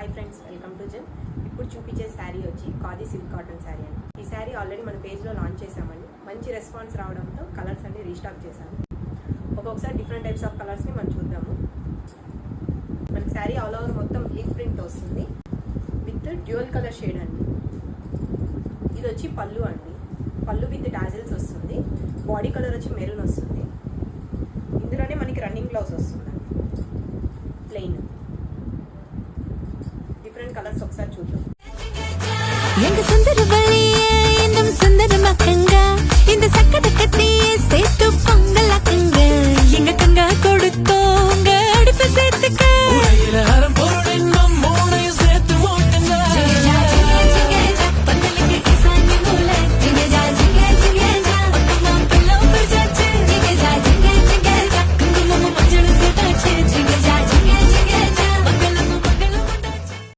Hi friends, welcome to gem. ఇప్పుడు చూపించే శారీ వచ్చి ఖాదీ సిల్క్ కాటన్ శారీ అండి. ఈ శారీ ఆల్రెడీ మన పేజ్లో లాంచ్ చేసామండి. మంచి రెస్పాన్స్ రావడంతో కలర్స్ అన్ని రీస్టాక్ చేశాము. ఒక్కొక్కసారి డిఫరెంట్ టైప్స్ ఆఫ్ కలర్స్ని మనం చూద్దాము. మనకి శారీ ఆల్ ఓవర్ మొత్తం లీఫ్ ప్రింట్ వస్తుంది విత్ డ్యూయల్ కలర్ షేడ్ అండి. ఇది వచ్చి పళ్ళు అండి. పళ్ళు విత్ టాజిల్స్ వస్తుంది. బాడీ కలర్ వచ్చి మెరూన్ వస్తుంది. ఇందులోనే మనకి రన్నింగ్ బ్లౌజ్ వస్తుందండి. ప్లెయిన్ డిఫరెంట్ కలర్స్ ఒకసారి చూద్దాం. సుందర సుందర మకంగా ఇంత చక్కటి